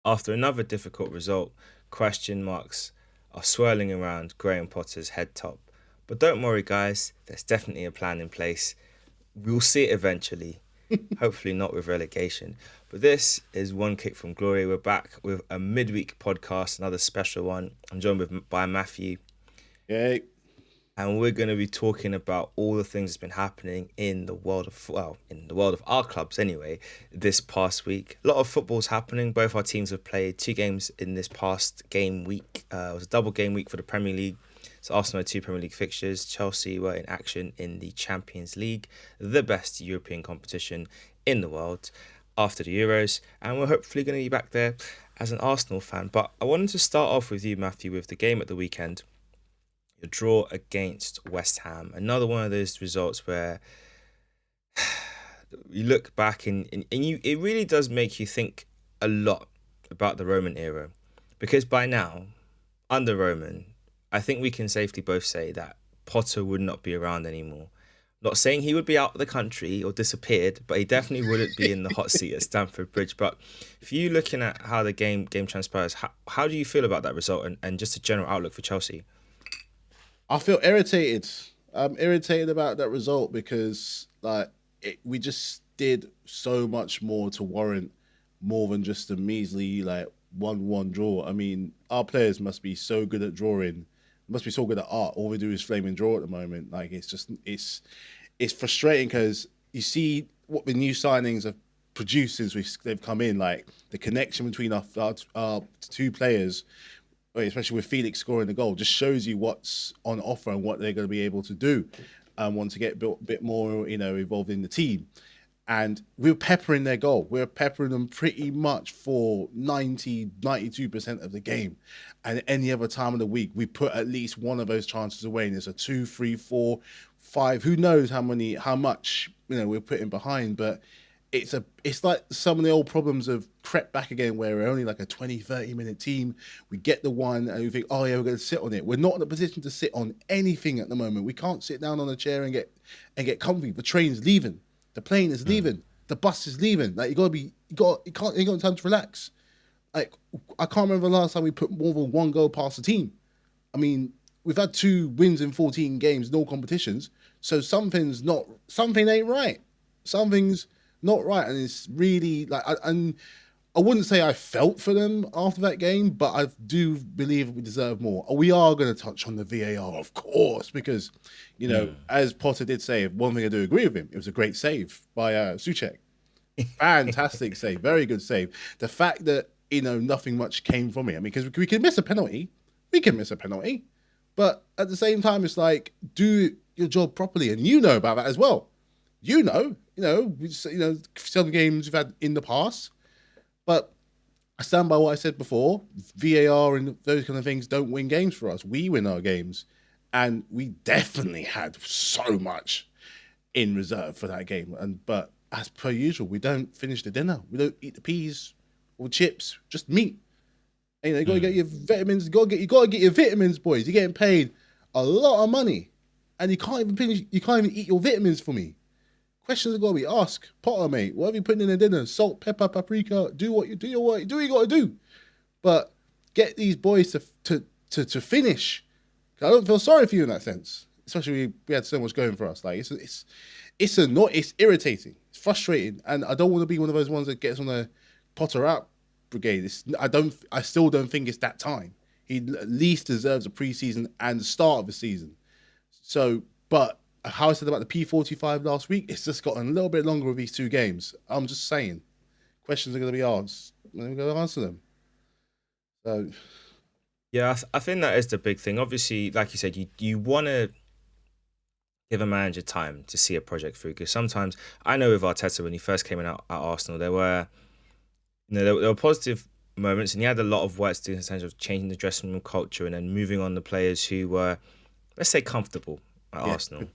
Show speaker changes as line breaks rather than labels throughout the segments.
After another difficult result, question marks are swirling around Graham Potter's head top. But don't worry, guys, there's definitely a plan in place. We'll see it eventually. Hopefully, not with relegation. But this is One Kick from Glory. We're back with a midweek podcast, another special one. I'm joined by Matthew,
Yeah,
and we're going to be talking about all the things that's been happening in the world of in the world of our clubs anyway this past week. A lot of football's happening. Both our teams have played two games in this past game week. It was a double game week for the Premier League. So Arsenal had two Premier League fixtures. Chelsea were in action in the Champions League, the best European competition in the world after the Euros, and we're hopefully going to be back there as an Arsenal fan. But I wanted to start off with you, Matthew, with the game at the weekend, a draw against West Ham. Another one of those results where you look back and it really does make you think a lot about the Roman era. Because by now, under Roman, I think we can safely both say that Potter would not be around anymore. Not saying he would be out of the country or disappeared, but he definitely wouldn't be in the hot seat at Stamford Bridge. But if you looking at how the game transpires, how do you feel about that result and just a general outlook for Chelsea?
I feel irritated. I'm irritated about that result because we just did so much more to warrant more than just a measly 1-1 draw. I mean, our players must be so good at drawing, must be so good at art. All we do is flame and draw at the moment. Like it's frustrating because you see what the new signings have produced since they've come in. Like the connection between our two players, especially with Felix scoring the goal, just shows you what's on offer and what they're going to be able to do and want to get a bit more, involved in the team. And we were peppering their goal. We were peppering them pretty much for 92% of the game. And any other time of the week, we put at least one of those chances away. And there's a 2, 3, 4, 5. Who knows how much, we're putting behind. But it's like some of the old problems have crept back again where we're only like a 20, 30-minute team. We get the one and we think, oh yeah, we're going to sit on it. We're not in a position to sit on anything at the moment. We can't sit down on a chair and get comfy. The train's leaving. The plane is leaving. The bus is leaving. Like you got time to relax. Like I can't remember the last time we put more than one goal past the team. I mean, we've had 2 wins in 14 games, no competitions. So something ain't right. Something's not right, and it's really and I wouldn't say I felt for them after that game, but I do believe we deserve more. We are going to touch on the VAR, of course, because as Potter did say, one thing I do agree with him, it was a great save by Suchek. Fantastic save, very good save. The fact that nothing much came from it. I mean, because we can miss a penalty, but at the same time, it's like do your job properly, and you know about that as well. Some games we've had in the past, but I stand by what I said before. VAR and those kind of things don't win games for us. We win our games, and we definitely had so much in reserve for that game. But as per usual, we don't finish the dinner. We don't eat the peas or chips, just meat. And, you got to get your vitamins. You got to get your vitamins, boys. You're getting paid a lot of money, and you can't even finish. You can't even eat your vitamins for me. Questions are gonna be asked. Potter, mate, what have you putting in the dinner? Salt, pepper, paprika. Do what you do. What you got to do. But get these boys to finish. I don't feel sorry for you in that sense. Especially we had so much going for us. Like it's irritating. It's frustrating, and I don't want to be one of those ones that gets on the Potter out brigade. I still don't think it's that time. He at least deserves a preseason and the start of the season. So, but how I said about the P45 last week, it's just gotten a little bit longer with these 2 games. I'm just saying, questions are going to be asked. We're going to answer them. So,
Yeah, I think that is the big thing. Obviously, like you said, you want to give a manager time to see a project through. Because sometimes I know with Arteta when he first came in at Arsenal, there were there were positive moments, and he had a lot of work to do in terms of changing the dressing room culture and then moving on the players who were, let's say, comfortable at
yeah.
Arsenal,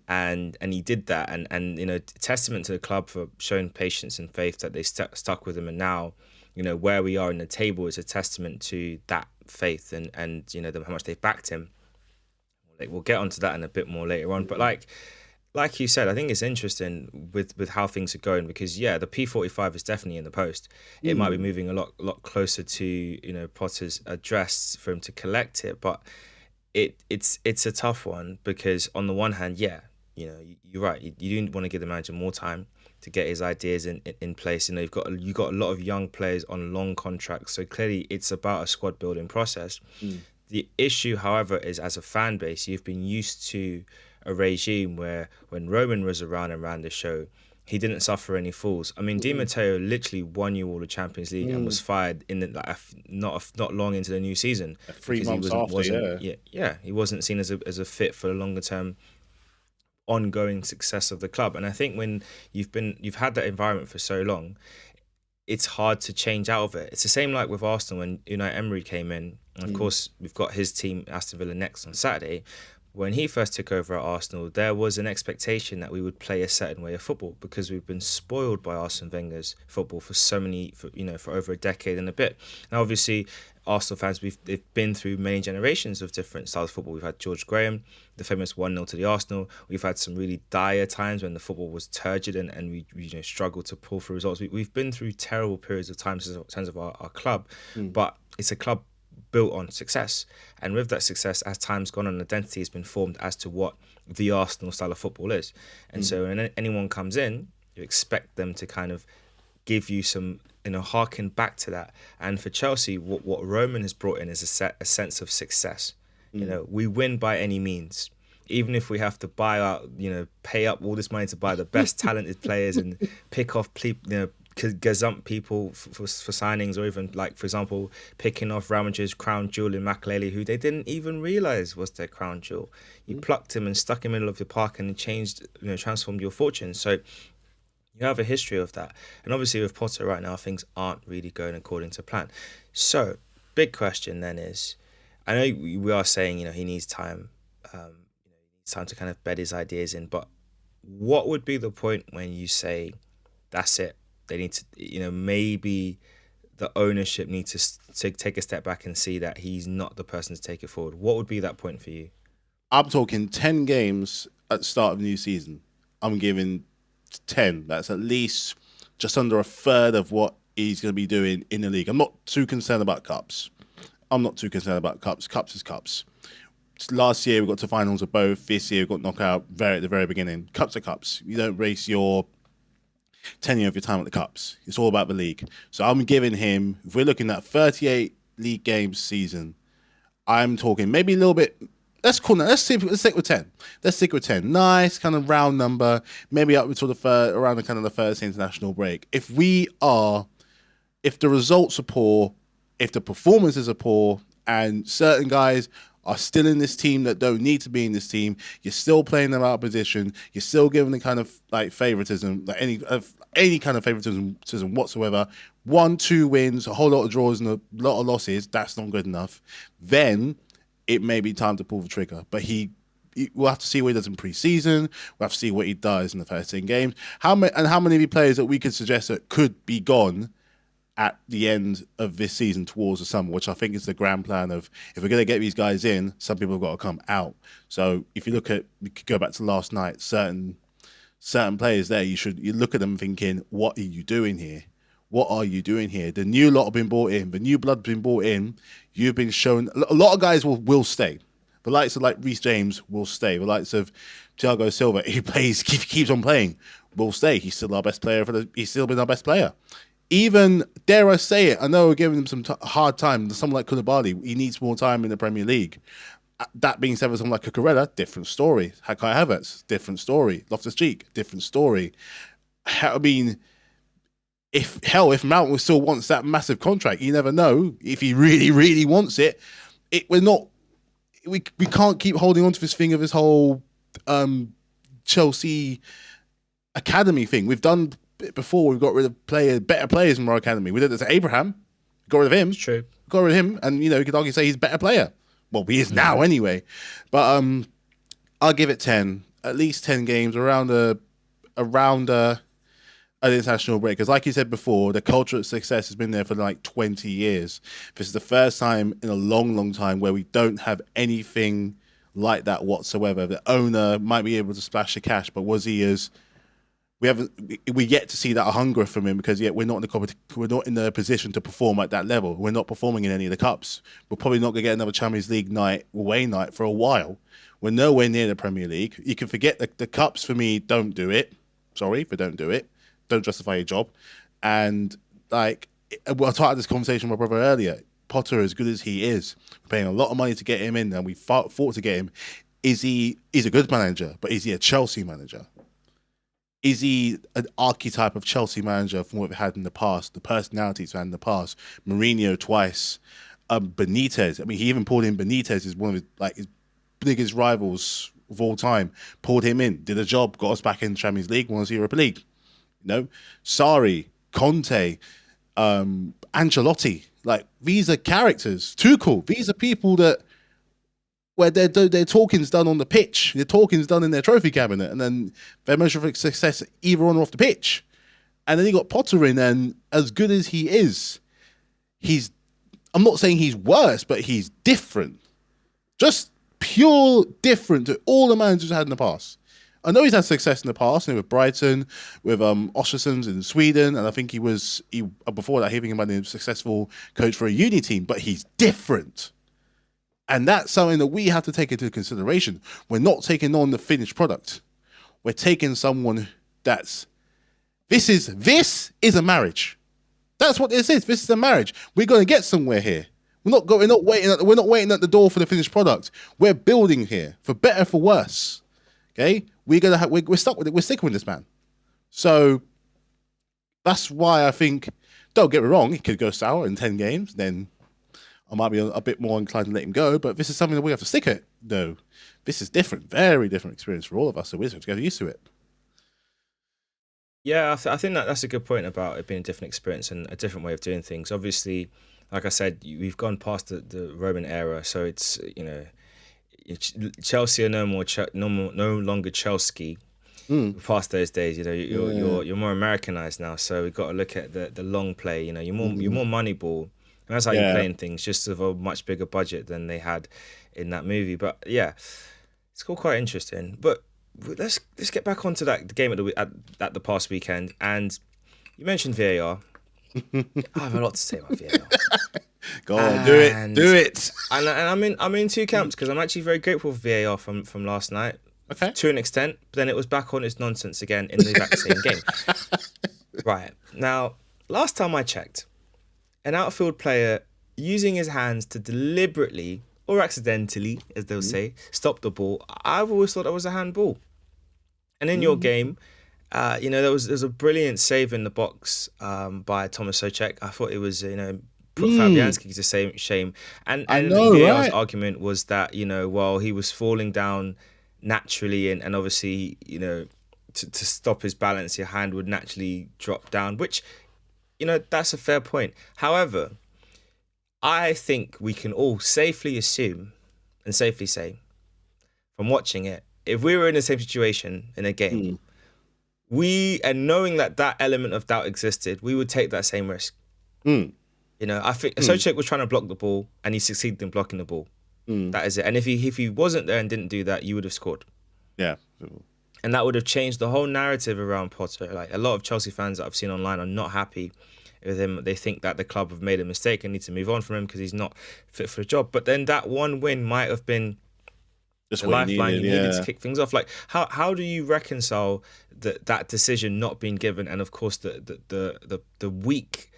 and he did that, and testament to the club for showing patience and faith that they stuck with him, and now where we are in the table is a testament to that faith and how much they've backed him. Like we'll get onto that in a bit more later on, but like like you said, I think it's interesting with how things are going because yeah, the P45 is definitely in the post. It might be
Mm,
moving a lot closer to Potter's address for him to collect it, but it's a tough one because on the one hand, yeah, you're right. You do want to give the manager more time to get his ideas in place. You've got a lot of young players on long contracts, so clearly it's about a squad building process.
mm,
The issue, however, is as a fan base, you've been used to a regime where when Roman was around and ran the show, he didn't suffer any fools. I mean, Di
mm,
Matteo literally won you all the Champions League and was
mm.
fired in the, like not long into the new season
Three
because he
months
wasn't
after,
wasn't
yeah.
yeah he wasn't seen as a fit for the longer term ongoing success of the club. And I think when you've had that environment for so long, it's hard to change out of it. It's the same like with Arsenal when Unai Emery came in. And of
Mm,
course, we've got his team, Aston Villa, next on Saturday. When he first took over at Arsenal, there was an expectation that we would play a certain way of football because we've been spoiled by Arsene Wenger's football for over a decade and a bit. Now, obviously, Arsenal fans, they've been through many generations of different styles of football. We've had George Graham, the famous 1-0 to the Arsenal. We've had some really dire times when the football was turgid and we struggled to pull through results. We've been through terrible periods of time in terms of our club,
mm,
but it's a club built on success. And with that success, as time's gone on, identity has been formed as to what the Arsenal style of football is. And
mm,
so when anyone comes in, you expect them to kind of give you some, harken back to that. And for Chelsea, what Roman has brought in is a sense of success.
mm.
We win by any means. Even if we have to buy out, pay up all this money to buy the best talented players and pick off, gazump people for signings, or even like, for example, picking off Real Madrid's crown jewel in Makelele, who they didn't even realize was their crown jewel. You
Mm.
plucked him and stuck him in the middle of the park and changed, transformed your fortune. So you have a history of that. And obviously with Potter right now, things aren't really going according to plan. So, big question then is, I know we are saying, he needs time, he needs time to kind of bed his ideas in, but what would be the point when you say, that's it? They need to, maybe the ownership needs to take a step back and see that he's not the person to take it forward. What would be that point for you?
I'm talking 10 games at the start of the new season. I'm giving 10. That's at least just under a third of what he's going to be doing in the league. I'm not too concerned about cups. I'm not too concerned about cups. Cups is cups. Last year we got to finals of both. This year we got knocked out very at the very beginning. Cups are cups. You don't race your tenure of your time at the cups. It's all about the league. So I'm giving him. If we're looking at 38 league games season, I'm talking maybe a little bit. Let's call it. Let's stick with 10. Let's stick with 10. Nice kind of round number. Maybe up until the third, around the kind of the first international break. If the results are poor, if the performances are poor, and certain guys are still in this team that don't need to be in this team, you're still playing them out of position. You're still giving the kind of like favoritism, like any kind of favoritism whatsoever. 1, 2 wins, a whole lot of draws and a lot of losses. That's not good enough. Then it may be time to pull the trigger. But we'll have to see what he does in pre-season. We'll have to see what he does in the first 10 games. How many of the players that we could suggest that could be gone at the end of this season towards the summer, which I think is the grand plan of if we're going to get these guys in, some people have got to come out. So if you we could go back to last night, certain players there, you look at them thinking, what are you doing here? What are you doing here? The new lot have been brought in. The new blood's been brought in. You've been shown. A lot of guys will stay. The likes of like Reece James will stay. The likes of Thiago Silva, he keeps on playing, will stay. He's still our best player he's still been our best player. Even dare I say it, I know we're giving him some hard time. Someone like Koulibaly, he needs more time in the Premier League. That being said, with someone like Cucurella, different story. Kai Havertz, different story. Loftus-Cheek, different story. I mean, if Mount still wants that massive contract, you never know if he really, really wants it. We can't keep holding on to this thing of this whole Chelsea academy thing. We've done it before. We've got rid of better players in our academy. We did it to Abraham. Got rid of him.
It's true.
Got rid of him, and you could argue say he's a better player. Well, he is now anyway. But I'll give it 10, at least 10 games around an international break. Because, like you said before, the culture of success has been there for like 20 years. This is the first time in a long, long time where we don't have anything like that whatsoever. The owner might be able to splash the cash, but was he as we haven't we yet to see that hunger from him because yet we're not in the position to perform at that level. We're not performing in any of the cups. We're probably not gonna get another Champions League night away night for a while. We're nowhere near the Premier League. You can forget the cups for me. Don't do it. Sorry if I don't do it. Don't justify your job. And like I talked this conversation with my brother earlier. Potter, as good as he is, we're paying a lot of money to get him in, and we fought to get him. He's a good manager, but is he a Chelsea manager? Is he an archetype of Chelsea manager from what we've had in the past? The personalities we've had in the past. Mourinho twice. Benitez. I mean, he even pulled in Benitez as one of his biggest rivals of all time. Pulled him in, did a job, got us back in the Champions League, won us Europa League. You know, Sarri, Conte, Ancelotti. Like these are characters. Tuchel. These are people that where their talking's done on the pitch, their talking's done in their trophy cabinet, and then their measure of success either on or off the pitch. And then you got Potter in, and as good as he is, I'm not saying he's worse, but he's different. Just pure different to all the managers had in the past. I know he's had success in the past, with Brighton, with Ostersunds in Sweden, and I think he before that, he might have been a successful coach for a uni team, but he's different. And that's something that we have to take into consideration. We're not taking on the finished product. We're taking someone this is a marriage. That's what this is. This is a marriage. We're going to get somewhere here. We're not waiting at the door for the finished product. We're building here for better, for worse. Okay? We're stuck with it. We're sticking with this man. So that's why I think, don't get me wrong, it could go sour in 10 games, then I might be a bit more inclined to let him go, but this is something that we have to stick at. No, this is different, very different experience for all of us, so we have to get used to it.
Yeah, I think that's a good point about it being a different experience and a different way of doing things. Obviously, like I said, we've gone past the Roman era, so it's Chelsea are no longer Chelsea. Past those days, you're more Americanized now, so we've got to look at the long play. You're more money ball. And that's how you're playing things, just of a much bigger budget than they had in that movie. But yeah, it's all quite interesting. But let's get back onto the game at the past weekend. And you mentioned VAR. I have a lot to say about VAR.
Go on, do it.
And I'm in two camps because I'm actually very grateful for VAR from last night.
Okay.
To an extent, but then it was back on its nonsense again in the exact same game. Right now, last time I checked, an outfield player using his hands to deliberately or accidentally, as they'll say, stop the ball. I've always thought that was a handball. And in your game, there was a brilliant save in the box by Thomas Souček. I thought it was, put Fabianski to shame. And VAR's argument was that, while he was falling down naturally and obviously, to stop his balance, your hand would naturally drop down, which, that's a fair point. However, I think we can all safely assume and safely say from watching it, if we were in the same situation in a game, and knowing that element of doubt existed, we would take that same risk. I think Souček was trying to block the ball and he succeeded in blocking the ball. That is it. And if he wasn't there and didn't do that, you would have scored.
Yeah.
And that would have changed the whole narrative around Potter. Like, a lot of Chelsea fans that I've seen online are not happy with him. They think that the club have made a mistake and need to move on from him because he's not fit for the job. But then that one win might have been just the lifeline you needed to kick things off. Like, how do you reconcile that decision not being given, and of course the weak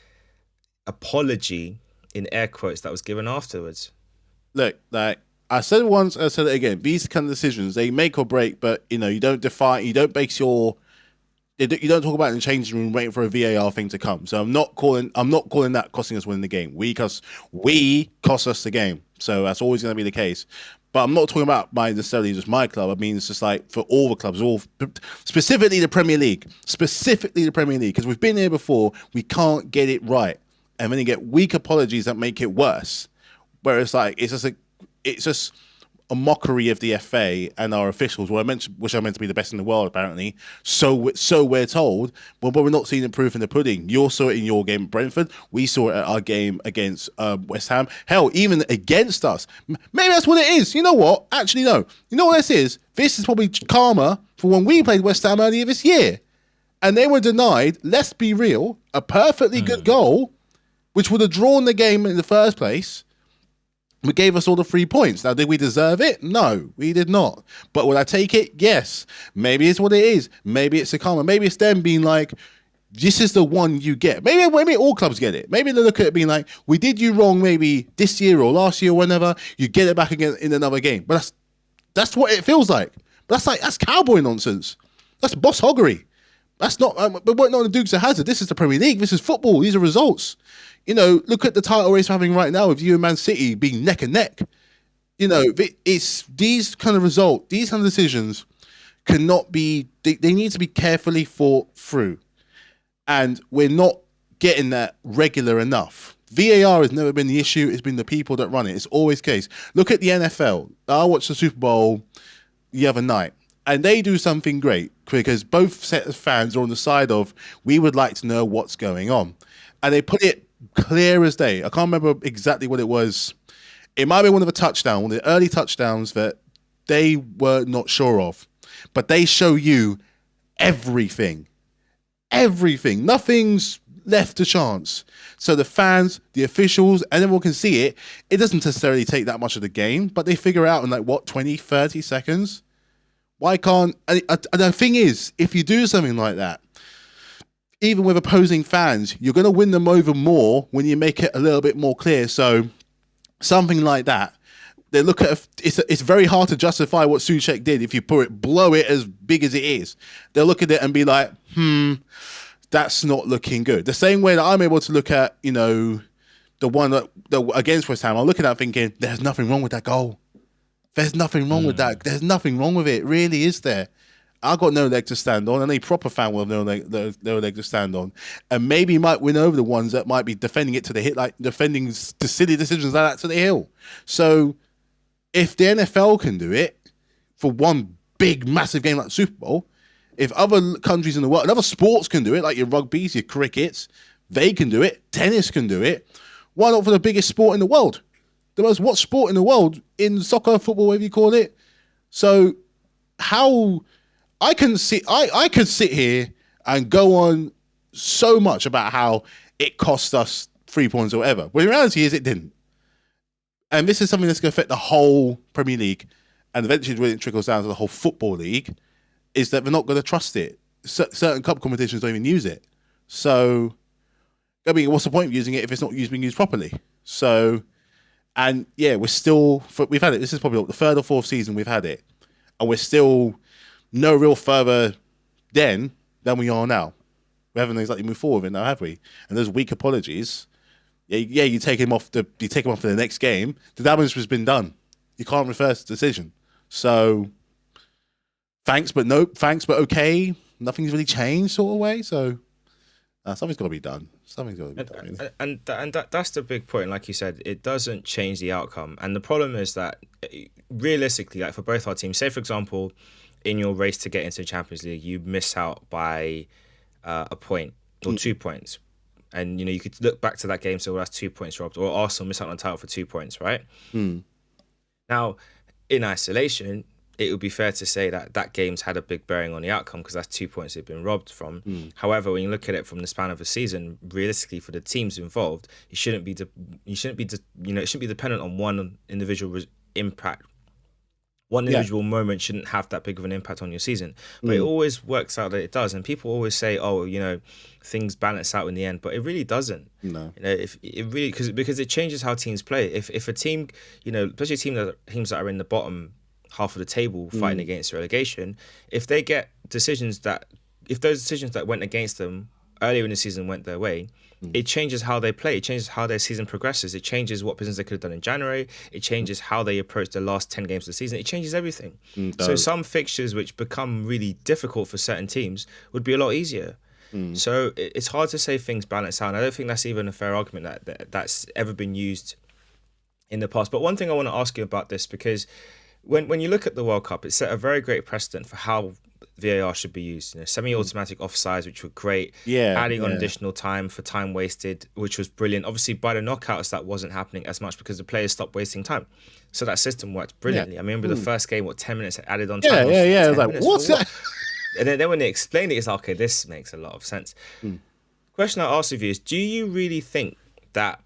apology in air quotes that was given afterwards?
Look, like I said it once, I said it again. These kind of decisions, they make or break, but you don't base you don't talk about it in the changing room waiting for a VAR thing to come. So I'm not calling that costing us winning the game. We cost us the game. So that's always going to be the case. But I'm not talking about necessarily just my club. I mean, it's just like for all the clubs, specifically the Premier League, because we've been here before. We can't get it right, and then you get weak apologies that make it worse. Where it's like it's just a mockery of the FA and our officials, which are meant to be the best in the world, apparently. So we're told, but we're not seeing the proof in the pudding. You saw it in your game at Brentford. We saw it at our game against West Ham. Hell, even against us. Maybe that's what it is. You know what? Actually, no. You know what this is? This is probably karma for when we played West Ham earlier this year. And they were denied, let's be real, a perfectly good goal, which would have drawn the game in the first place. We gave us all the 3 points. Now, did we deserve it? No, we did not. But would I take it? Yes. Maybe it's what it is. Maybe it's a karma. Maybe it's them being like, this is the one you get. Maybe all clubs get it. Maybe they look at it being like, we did you wrong maybe this year or last year or whenever. You get it back again in another game. But that's what it feels like. But that's cowboy nonsense. That's boss hoggery. That's not, but we're not the Dukes of Hazzard. This is the Premier League. This is football. These are results. You know, look at the title race we're having right now with you and Man City being neck and neck. You know, it's these kind of results, these kind of decisions cannot be, they need to be carefully thought through. And we're not getting that regular enough. VAR has never been the issue. It's been the people that run it. It's always the case. Look at the NFL. I watched the Super Bowl the other night. And they do something great because both sets of fans are on the side of, we would like to know what's going on. And they put it clear as day. I can't remember exactly what it was. It might be one of the early touchdowns that they were not sure of. But they show you everything. Everything. Nothing's left to chance. So the fans, the officials, and everyone can see it. It doesn't necessarily take that much of the game, but they figure out in 20, 30 seconds. Why can't... And the thing is, if you do something like that, even with opposing fans, you're going to win them over more when you make it a little bit more clear. So something like that, they look at... It's very hard to justify what Souček did if you blow it as big as it is. They'll look at it and be like, that's not looking good. The same way that I'm able to look at, the one that against West Ham, I'm looking at thinking, there's nothing wrong with that goal. There's nothing wrong with that. There's nothing wrong with it. Really, is there? I've got no leg to stand on, and a proper fan will have no leg to stand on. And maybe might win over the ones that might be defending it to the hit, like defending the silly decisions like that to the hill. So if the NFL can do it for one big, massive game like the Super Bowl, if other countries in the world, and other sports can do it, like your rugbies, your crickets, they can do it. Tennis can do it. Why not for the biggest sport in the world? The most watched sport in the world, in soccer, football, whatever you call it. So how I could sit here and go on so much about how it cost us 3 points or whatever. But the reality is it didn't. And this is something that's going to affect the whole Premier League, and eventually when it trickles down to the whole football league, is that they're not going to trust it. Certain cup competitions don't even use it. So, I mean, what's the point of using it if it's not being used properly? So... And yeah, we've had it. This is probably the third or fourth season we've had it. And we're still no real further than we are now. We haven't exactly moved forward with it now, have we? And those weak apologies, you take him off for the next game. The damage has been done. You can't reverse the decision. So thanks, but okay. Nothing's really changed sort of way. So something's got to be done. Something's got to be done.
And that's the big point. Like you said, it doesn't change the outcome. And the problem is that realistically, like for both our teams, say for example, in your race to get into the Champions League, you miss out by a point or 2 points. And, you could look back to that game and say, well, that's 2 points robbed. Or Arsenal miss out on the title for 2 points, right? Now, in isolation, it would be fair to say that that game's had a big bearing on the outcome because that's 2 points they've been robbed from. However, when you look at it from the span of a season, realistically for the teams involved, it shouldn't be dependent on one individual impact. One individual moment shouldn't have that big of an impact on your season, but it always works out that it does. And people always say, "Oh, things balance out in the end," but it really doesn't.
No,
if it really because it changes how teams play. If a team, especially teams that are in the bottom half of the table fighting against relegation, if those decisions that went against them earlier in the season went their way, it changes how they play. It changes how their season progresses. It changes what business they could have done in January. It changes how they approach the last 10 games of the season. It changes everything. So some fixtures which become really difficult for certain teams would be a lot easier. So it's hard to say things balance out. And I don't think that's even a fair argument that's ever been used in the past. But one thing I want to ask you about this, because when you look at the World Cup, it set a very great precedent for how VAR should be used. You know, semi-automatic offsides, which were great,
Yeah,
adding on
yeah,
additional time for time wasted, which was brilliant. Obviously, by the knockouts, that wasn't happening as much because the players stopped wasting time. So that system worked
yeah.
brilliantly. I remember the
Mm.
first game, what 10 minutes added on
Yeah,
time. I was
yeah,
thinking
yeah. I was
10
like,
minutes for
what's
what?
that?
And then when they explained it, it's like, okay, this makes a lot of sense.
Mm.
Question I ask of you is: do you really think that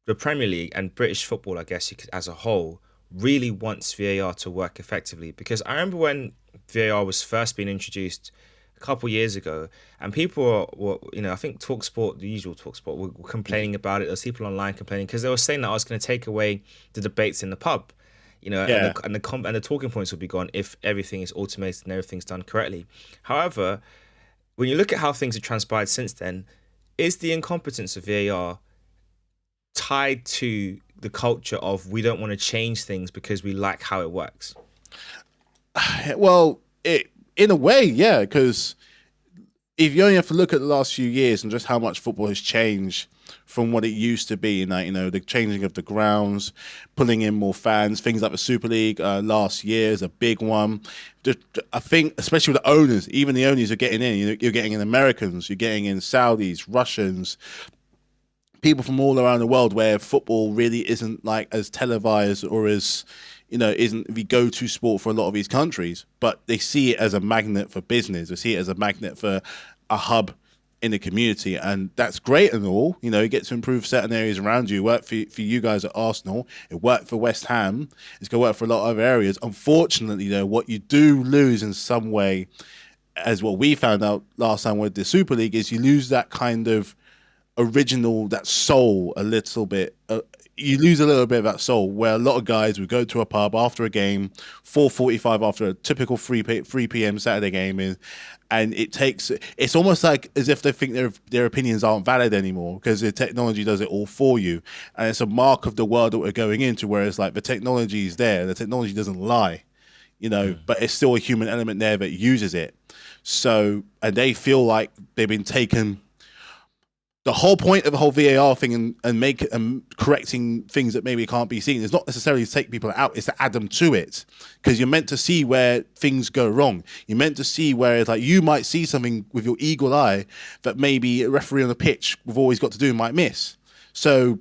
the Premier League and British football, I guess you could, as a whole, really wants VAR to work effectively? Because I remember when VAR was first being introduced a couple years ago, and people were, I think Talksport, the usual Talksport, were complaining about it. There was people online complaining because they were saying that I was going to take away the debates in the pub, and
Yeah.
the talking points will be gone if everything is automated and everything's done correctly. However, when you look at how things have transpired since then, is the incompetence of VAR tied to the culture of we don't want to change things because we like how it works?
Well, in a way, yeah, because if you only have to look at the last few years and just how much football has changed from what it used to be, and the changing of the grounds, pulling in more fans, things like the Super League last year is a big one. I think, especially with the owners, even the owners are getting in. You're getting in Americans, you're getting in Saudis, Russians, people from all around the world, where football really isn't like as televised or as isn't the go-to sport for a lot of these countries, but they see it as a magnet for business. They see it as a magnet for a hub in the community, and that's great and all. You get to improve certain areas around you. It worked for you guys at Arsenal. It worked for West Ham. It's going to work for a lot of other areas. Unfortunately, though, what you do lose in some way, as what we found out last time with the Super League, is you lose that kind of original, that soul a little bit. You lose a little bit of that soul, where a lot of guys would go to a pub after a game, 4:45 after a typical 3 p.m. Saturday game, and it's almost like as if they think their opinions aren't valid anymore because the technology does it all for you, and it's a mark of the world that we're going into. Whereas like the technology is there, the technology doesn't lie, but it's still a human element there that uses it. So, and they feel like they've been taken. The whole point of the whole VAR thing and correcting things that maybe can't be seen is not necessarily to take people out; it's to add them to it, because you're meant to see where things go wrong. You're meant to see where it's like you might see something with your eagle eye that maybe a referee on the pitch we've always got to do might miss. So,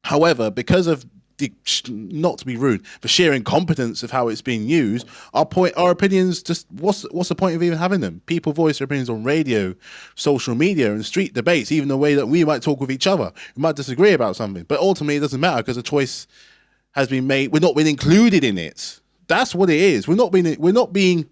however, because of not to be rude, the sheer incompetence of how it's being used, our opinions just what's the point of even having them? People voice their opinions on radio, social media, and street debates, even the way that we might talk with each other. We might disagree about something, but ultimately it doesn't matter because the choice has been made. We're not being included in it. That's what it is. We're not being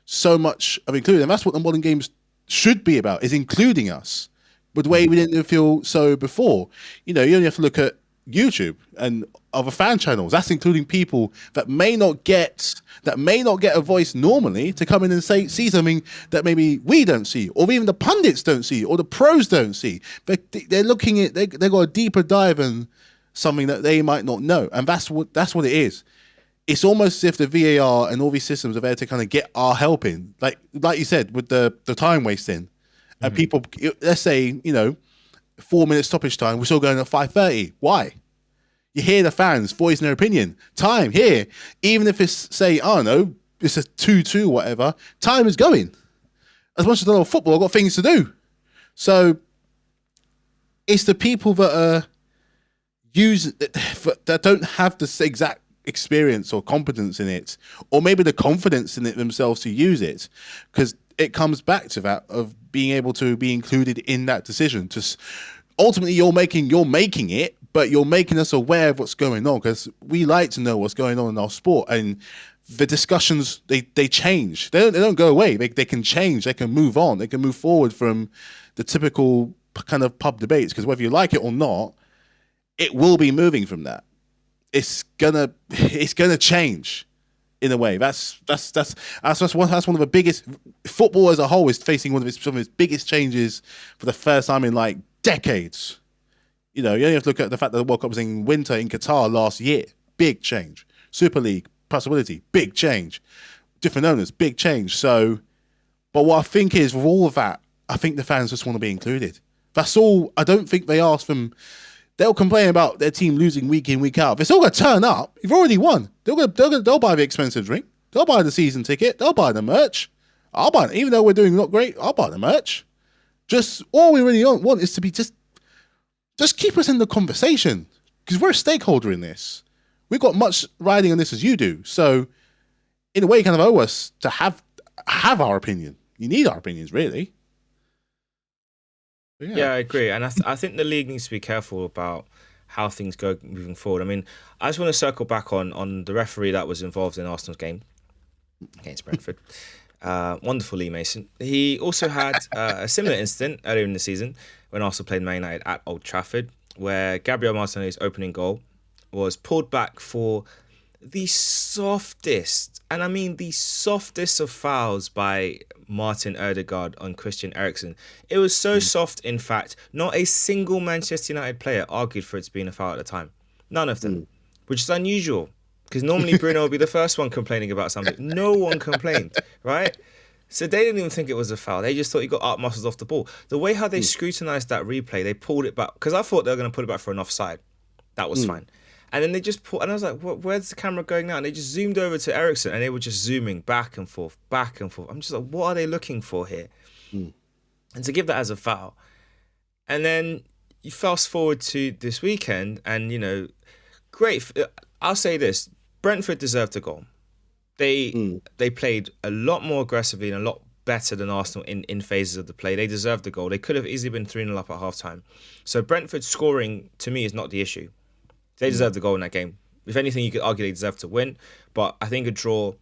so much of included, and that's what the modern games should be about: is including us. But the way we didn't feel so before, you only have to look at YouTube and other fan channels. That's including people that may not get a voice normally to come in and see something that maybe we don't see, or even the pundits don't see, or the pros don't see. They're looking at they got a deeper dive in something that they might not know, and that's what it is. It's almost as if the VAR and all these systems are there to kind of get our help in, like you said with the time wasting, and people. Let's say 4 minutes stoppage time. We're still going at 5:30. Why? You hear the fans voicing their opinion. Time here, even if it's say, I don't know, it's a 2-2, whatever. Time is going. As much as I love football, I've got things to do. So it's the people that are that don't have this exact experience or competence in it, or maybe the confidence in it themselves to use it, because it comes back to that of being able to be included in that decision. To ultimately, you're making it, but you're making us aware of what's going on, because we like to know what's going on in our sport, and the discussions they change. They don't go away. They can change. They can move on. They can move forward from the typical kind of pub debates, because whether you like it or not, it will be moving from that. It's gonna change in a way. That's one of the biggest. Football as a whole is facing some of its biggest changes for the first time in like decades. You only have to look at the fact that the World Cup was in winter in Qatar last year. Big change. Super League possibility. Big change. Different owners. Big change. So, but what I think is, with all of that, I think the fans just want to be included. That's all. I don't think they ask them. they'll complain about their team losing week in, week out. If they're still gonna turn up, you've already won. They'll buy the expensive drink. They'll buy the season ticket. They'll buy the merch. I'll buy it. Even though we're doing not great, I'll buy the merch. Just all we really want is to be just keep us in the conversation because we're a stakeholder in this. We've got much riding on this as you do. So in a way, you kind of owe us to have our opinion. You need our opinions, really.
Yeah, I agree. And I think the league needs to be careful about how things go moving forward. I mean, I just want to circle back on the referee that was involved in Arsenal's game against Brentford. Wonderful Lee Mason. He also had a similar incident earlier in the season when Arsenal played Man United at Old Trafford, where Gabriel Martinelli's opening goal was pulled back for the softest, and I mean the softest of fouls by Martin Ødegaard on Christian Eriksen. It was so soft, in fact, not a single Manchester United player argued for it being a foul at the time. None of them, which is unusual, because normally Bruno will be the first one complaining about something. No one complained, right? So they didn't even think it was a foul. They just thought he got art muscles off the ball. The way how they scrutinised that replay, they pulled it back, because I thought they were going to put it back for an offside. That was fine. And then they just put, and I was like, where's the camera going now? And they just zoomed over to Eriksen and they were just zooming back and forth, back and forth. I'm just like, what are they looking for here? And to give that as a foul. And then you fast forward to this weekend and, great. I'll say this, Brentford deserved a goal. They played a lot more aggressively and a lot better than Arsenal in phases of the play. They deserved the goal. They could have easily been 3-0 up at half-time. So Brentford scoring, to me, is not the issue. They deserved the goal in that game. If anything, you could argue they deserved to win. But I think a draw,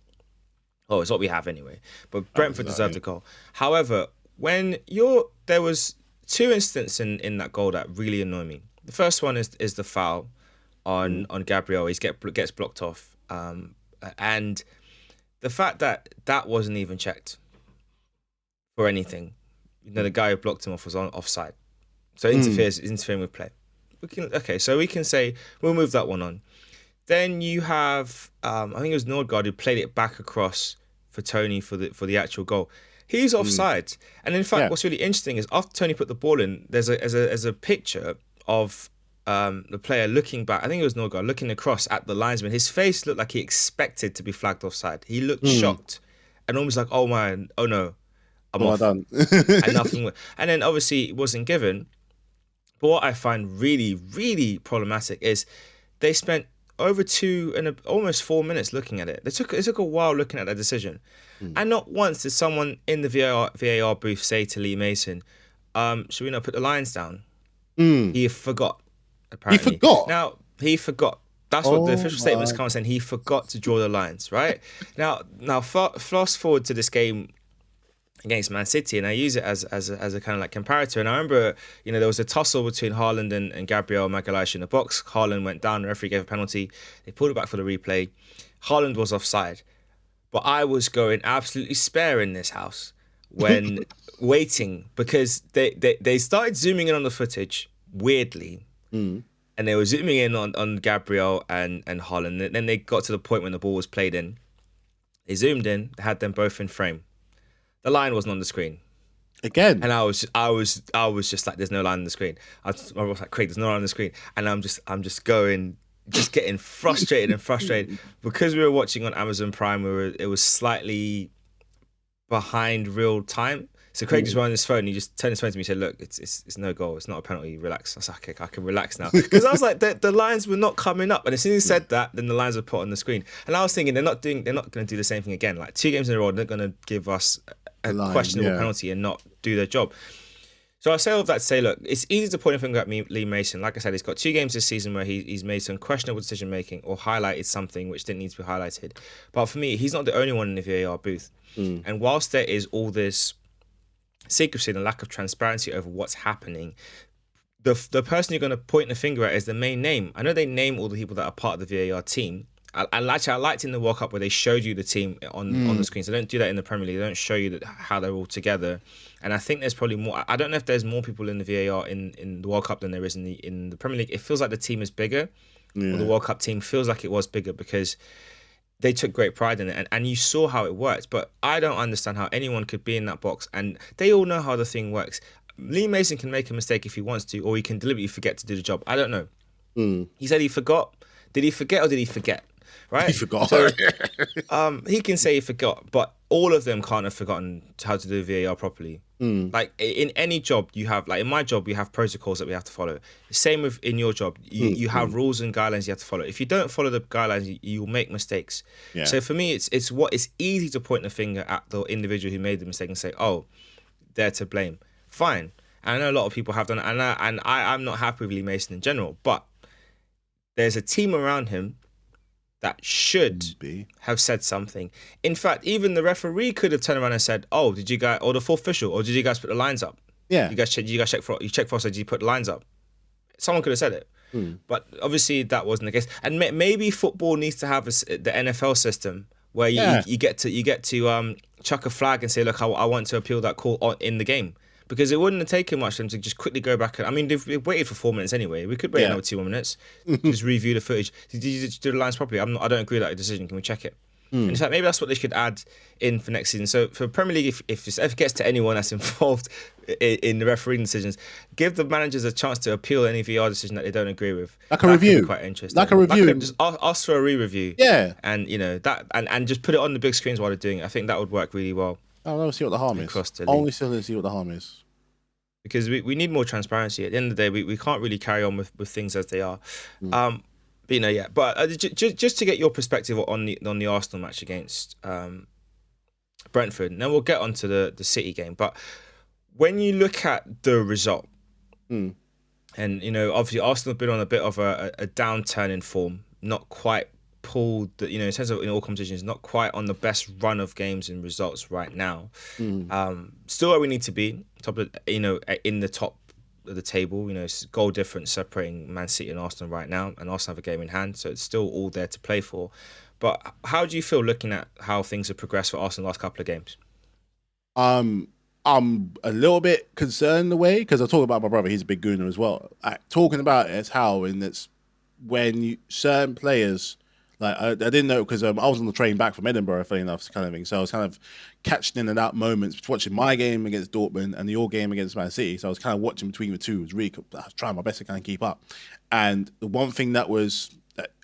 it's what we have anyway. But Brentford deserved the goal. However, there was two incidents in that goal that really annoy me. The first one is the foul on Gabriel. He gets blocked off. And the fact that wasn't even checked for anything. The guy who blocked him off was offside. So interfering with play. So we can say we'll move that one on. Then you have I think it was Nordgaard who played it back across for Tony for the actual goal. He's offside, and in fact, what's really interesting is after Tony put the ball in, there's a picture of the player looking back. I think it was Nordgaard looking across at the linesman. His face looked like he expected to be flagged offside. He looked shocked and almost like, oh man, oh no, I'm off.
Done.
And nothing. And then obviously it wasn't given. But what I find really, really problematic is they spent over almost 4 minutes looking at it. It took a while looking at that decision. And not once did someone in the VAR booth say to Lee Mason, should we not put the lines down? He forgot, apparently.
He forgot?
Now, he forgot. That's what the official statement's come saying. He forgot to draw the lines, right? Now, fast forward to this game against Man City, and I use it as a kind of like comparator. And I remember, there was a tussle between Haaland and Gabriel Magalhaes in the box. Haaland went down, the referee gave a penalty. They pulled it back for the replay. Haaland was offside. But I was going absolutely spare in this house when waiting, because they started zooming in on the footage, weirdly. And they were zooming in on Gabriel and Haaland. And then they got to the point when the ball was played in. They zoomed in, they had them both in frame. The line wasn't on the screen
Again.
and I was just like, there's no line on the screen. I was like, Craig, there's no line on the screen, and I'm just getting frustrated because we were watching on Amazon Prime. It was slightly behind real time. So Craig just went on his phone. He just turned his phone to me and said, "Look, it's no goal. It's not a penalty. Relax." I was like, "Okay, I can relax now," because I was like, the lines were not coming up, and as soon as he said that, then the lines were put on the screen, and I was thinking they're not going to do the same thing again. Like 2 games in a row, they're going to give us a questionable penalty and not do their job. So I say all of that to say, look, it's easy to point a finger at Lee Mason. Like I said, he's got 2 games this season where he's made some questionable decision making or highlighted something which didn't need to be highlighted. But for me, he's not the only one in the VAR booth. And whilst there is all this secrecy and lack of transparency over what's happening, the person you're going to point the finger at is the main name. I know they name all the people that are part of the VAR team. I liked in the World Cup where they showed you the team on the screen. So they don't do that in the Premier League. They don't show you how they're all together. And I think there's probably more. I don't know if there's more people in the VAR in the World Cup than there is in the Premier League. It feels like the team is bigger. Yeah. Or the World Cup team feels like it was bigger because they took great pride in it. And you saw how it worked. But I don't understand how anyone could be in that box. And they all know how the thing works. Lee Mason can make a mistake if he wants to, or he can deliberately forget to do the job. I don't know.
Mm.
He said he forgot. Did he forget or did he forget?
He
Right.
forgot.
So he can say he forgot, but all of them can't have forgotten how to do VAR properly.
Mm.
Like in any job you have, like in my job, we have protocols that we have to follow. Same with in your job, you have
Mm.
rules and guidelines you have to follow. If you don't follow the guidelines, you'll make mistakes.
Yeah.
So for me, it's easy to point the finger at the individual who made the mistake and say, oh, they're to blame. Fine. And I know a lot of people have done it, and I'm not happy with Lee Mason in general, but there's a team around him that should
Be.
have said something. In fact, even the referee could have turned around and said, "Oh, did you guys, or the fourth official, or did you guys put the lines up?
Yeah.
You guys check for, you check for us. Did you put the lines up?" Someone could have said it, but obviously that wasn't the case. And maybe football needs to have the NFL system where
Yeah.
you get to chuck a flag and say, "Look, I want to appeal that call in the game." Because it wouldn't have taken much for them to just quickly go back. I mean, they've waited for 4 minutes anyway. We could wait
Yeah.
another 2 more minutes, just review the footage. Did you do the lines properly? I don't agree with that decision. Can we check it? And in fact, maybe that's what they should add in for next season. So for Premier League, if it gets to anyone that's involved in the refereeing decisions, give the managers a chance to appeal any VR decision that they don't agree with.
Like a
That
review.
could be quite interesting.
Like a review.
Just ask for a re-review.
Yeah.
And that and just put it on the big screens while they're doing it. I think that would work really well.
I'll never see what the harm is.
Across the league.
Only still to see what the harm is.
Because we need more transparency. At the end of the day, we can't really carry on with things as they are. But yeah. But just to get your perspective on the Arsenal match against Brentford, and then we'll get onto the City game. But when you look at the result, and obviously Arsenal have been on a bit of a downturn in form, not quite pulled. In terms of in all competitions, not quite on the best run of games and results right now. Still where we need to be, top of in the top of the table. It's goal difference separating Man City and Arsenal right now, and Arsenal have a game in hand, so it's still all there to play for. But how do you feel looking at how things have progressed for Arsenal the last couple of games?
I'm a little bit concerned in a way because I talk about my brother. He's a big gooner as well. Talking about it as how, and it's when certain players. Like I didn't know because I was on the train back from Edinburgh, funny enough, kind of thing. So I was kind of catching in and out moments, watching my game against Dortmund and your game against Man City. So I was kind of watching between the two. I was trying my best to kind of keep up. And the one thing that was,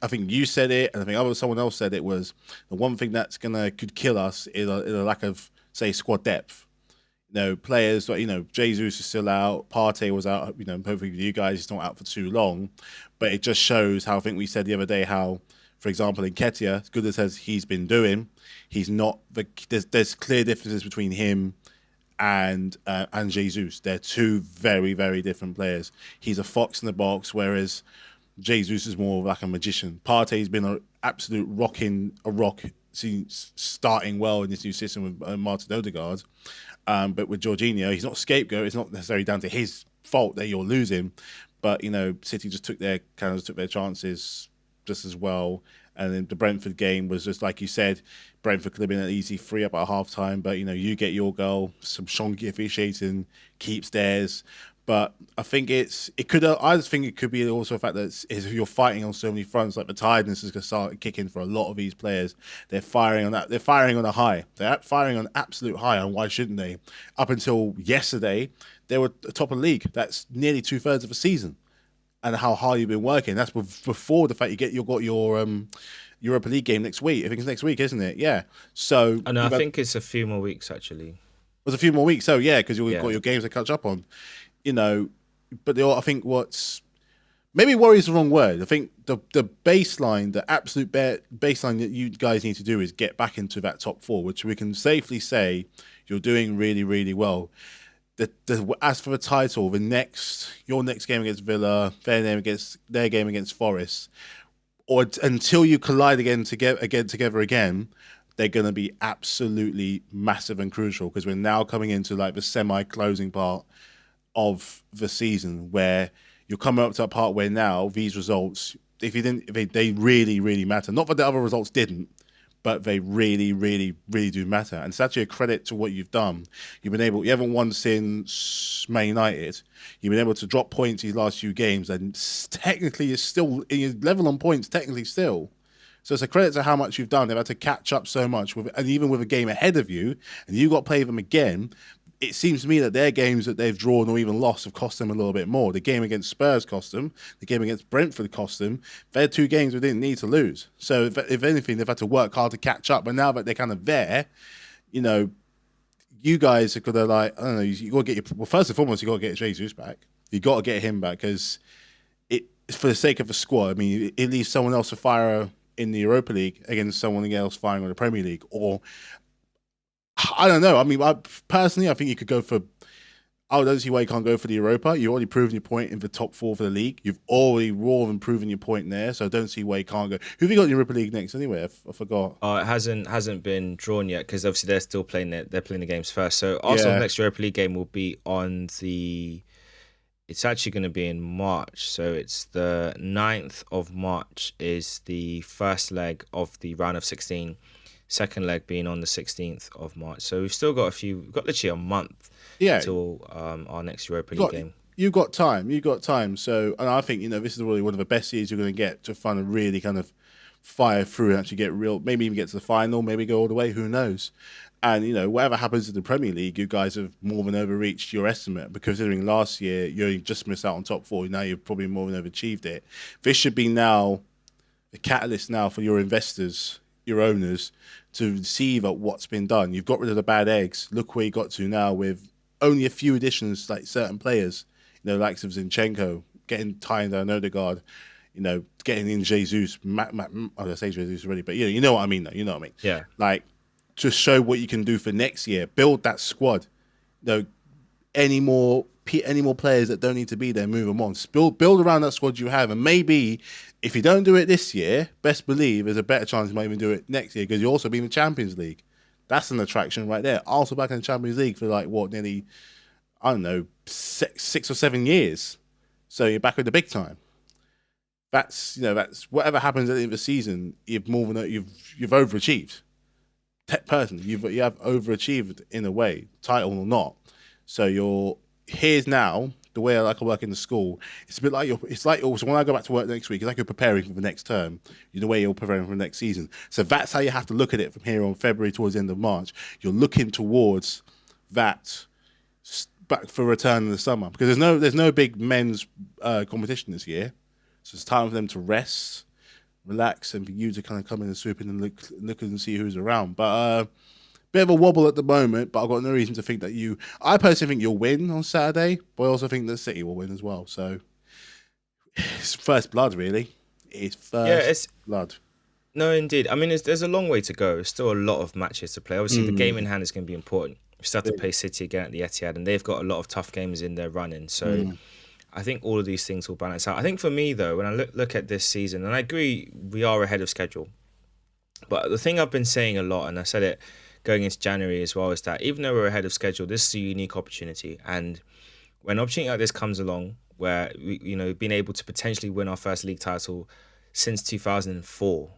I think you said it, and I think someone else said it, was the one thing that's could kill us is a lack of, say, squad depth. Players, Jesus is still out, Partey was out, hopefully you guys is not out for too long. But it just shows how, I think we said the other day, how, for example, in Ketia, as good as he's been doing, he's not there's clear differences between him and Jesus. They're two very, very different players. He's a fox in the box, whereas Jesus is more like a magician. Partey's been an absolute rock, starting well in this new system with Martin Odegaard. But with Jorginho, he's not a scapegoat. It's not necessarily down to his fault that you're losing. But, City just took their chances just as well. And then the Brentford game was just like you said, Brentford could have been an easy 3-up at half time, but you get your goal, some shonky officiating keeps theirs. But I think I just think it could be also a fact that you're fighting on so many fronts, like the tiredness is going to start kicking for a lot of these players. They're firing on that. They're firing on a high. They're firing on absolute high, and why shouldn't they? Up until yesterday, they were top of the league. That's nearly 2/3 of the season. And how hard you've been working. That's before the fact you got your Europa League game next week. I think it's next week, isn't it? Yeah. So
I think it's a few more weeks actually.
It was a few more weeks. So yeah, because you've got your games to catch up on. But I think what's maybe worry is the wrong word. I think the baseline, the absolute baseline that you guys need to do is get back into that top four, which we can safely say you're doing really, really well. As for the title, your next game against Villa, their game against Forest, or until you collide together again, they're going to be absolutely massive and crucial because we're now coming into like the semi-closing part of the season where you're coming up to a part where now these results, they really, really matter. Not that the other results didn't, but they really, really, really do matter. And it's actually a credit to what you've done. You haven't won since Man United. You've been able to drop points these last few games, and technically you're still level on points, technically still. So it's a credit to how much you've done. They've had to catch up so much, and even with a game ahead of you, and you got to play them again. it seems to me that their games that they've drawn or even lost have cost them a little bit more. The game against Spurs cost them. The game against Brentford cost them. They're two games we didn't need to lose. So if anything, they've had to work hard to catch up. But now that they're kind of there, you know, you guys are gonna like, I don't know, you got to get your, well, first and foremost, you got to get Jesus back. You got to get him back because it's for the sake of the squad. I mean, it leaves someone else to fire in the Europa League against someone else firing on the Premier League, or I don't know. I mean, personally, I think you could go for. I don't see why you can't go for the Europa. You've already proven your point in the top four for the league. You've already more than proven your point there, so I don't see why you can't go. Who have you got in the Europa League next? Anyway, I forgot.
It hasn't been drawn yet because obviously they're still playing it. They're playing the games first. So Arsenal's
Yeah,
next Europa League game will be on the. It's actually going to be in March. So it's the 9th of March is the first leg of the round of 16. Second leg being on the 16th of March. So we've still got we've got literally a month
yeah.
till our next Europa
You
League
got
game.
you got time. You got time. So, and I think this is really one of the best years you're going to get to kind of really kind of fire through and actually get real. Maybe even get to the final. Maybe go all the way. Who knows? And whatever happens in the Premier League, you guys have more than overreached your estimate. Because considering last year you just missed out on top four, now you've probably more than overachieved it. This should be now the catalyst now for your investors, your owners, to see that what's been done. You've got rid of the bad eggs. Look where you got to now with only a few additions, like certain players, likes of Zinchenko, getting Ty and Odegaard, getting in Jesus. I say Jesus already, but you know what I mean, though. You know what I mean.
Yeah.
Like, to show what you can do for next year. Build that squad. Any more players that don't need to be there, move them on. Build around that squad you have, and maybe if you don't do it this year, best believe there's a better chance you might even do it next year because you also be in the Champions League. That's an attraction right there. Also back in the Champions League for like what, nearly, I don't know, 6 or 7 years. So you're back with the big time. That's whatever happens at the end of the season. You've overachieved. Personally, you have overachieved in a way, title or not. So here's now the way I like to work in the school. It's a bit like so when I go back to work next week, it's like you're preparing for the next term. The way you're preparing for the next season. So that's how you have to look at it from here on February towards the end of March. You're looking towards that back for return in the summer because there's no big men's competition this year. So it's time for them to rest, relax, and for you to kind of come in and swoop in and look and see who's around. But bit of a wobble at the moment, but I've got no reason to think that I personally think you'll win on Saturday, but I also think that City will win as well. So it's first blood, really. It's
Yeah,
first blood.
no, indeed. I mean, there's a long way to go. There's still a lot of matches to play. Obviously, the game in hand is going to be important. We still have to play City again at the Etihad, and they've got a lot of tough games in their running. So I think all of these things will balance out. I think for me, though, when I look at this season, and I agree we are ahead of schedule, but the thing I've been saying a lot, and I said it going into January as well, is that even though we're ahead of schedule, this is a unique opportunity. And when an opportunity like this comes along, where being able to potentially win our first league title since 2004,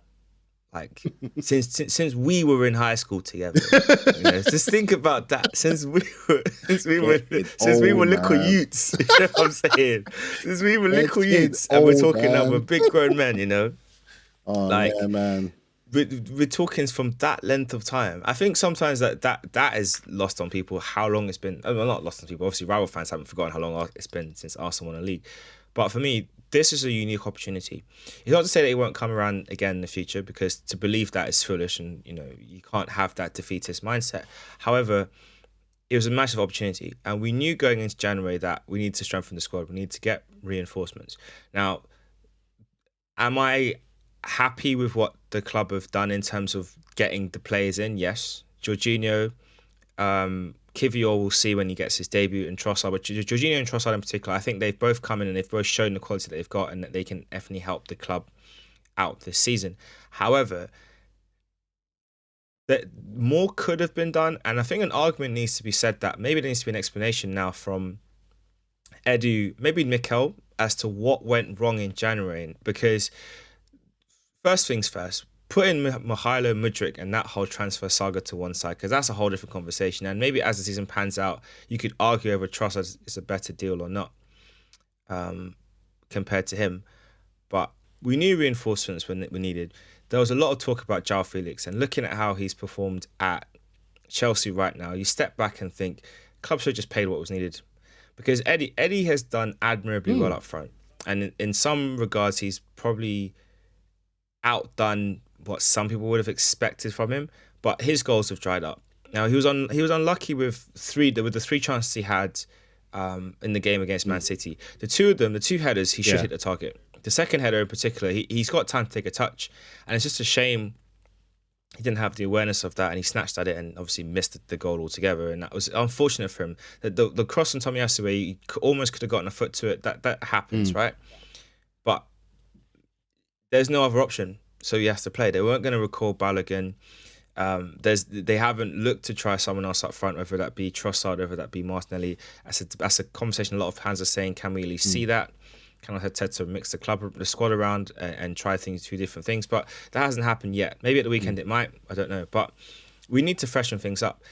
like since we were in high school together, just think about that. Since we were little
Man.
youths, you know what I'm saying? Since we were little
Getting
youths, and we're
old,
talking now, we're
man.
big grown men,
Oh
like
yeah, man.
we're talking from that length of time. I think sometimes that is lost on people how long it's been. Well, not lost on people. Obviously, rival fans haven't forgotten how long it's been since Arsenal won a league. But for me, this is a unique opportunity. It's not to say that it won't come around again in the future, because to believe that is foolish, and you can't have that defeatist mindset. However, it was a massive opportunity, and we knew going into January that we need to strengthen the squad. We need to get reinforcements. Now, am I happy with what the club have done in terms of getting the players in? Yes. Jorginho, Kivior will see when he gets his debut, and Trossard. But Jorginho and Trossard in particular, I think they've both come in and they've both shown the quality that they've got, and that they can definitely help the club out this season. However, that more could have been done, and I think an argument needs to be said that maybe there needs to be an explanation now from Edu, maybe Mikel, as to what went wrong in January. Because first things first, put in Mihailo Mudryk and that whole transfer saga to one side, because that's a whole different conversation. And maybe as the season pans out, you could argue over Trossard is a better deal or not, compared to him. But we knew reinforcements when we needed. There was a lot of talk about João Felix, and looking at how he's performed at Chelsea right now, you step back and think, club should have just paid what was needed, because Eddie has done admirably well
Mm.
up front, and in some regards he's probably outdone what some people would have expected from him. But his goals have dried up. Now he was unlucky with the three chances he had in the game against Man
Mm.
City. The two of them, the two headers, he should
Yeah.
hit the target. The second header in particular, he's got time to take a touch, and it's just a shame he didn't have the awareness of that, and he snatched at it and obviously missed the goal altogether. And that was unfortunate for him. The cross on Tommy Asu, where he almost could have gotten a foot to it, that happens,
Mm.
right? But there's no other option, so he has to play. They weren't going to recall Balogun. They haven't looked to try someone else up front, whether that be Trossard, whether that be Martinelli. That's a conversation a lot of fans are saying. Can we really see
Mm.
that? Kind of had to mix the squad around and try two different things, but that hasn't happened yet. Maybe at the weekend
Mm.
it might. I don't know, but we need to freshen things up.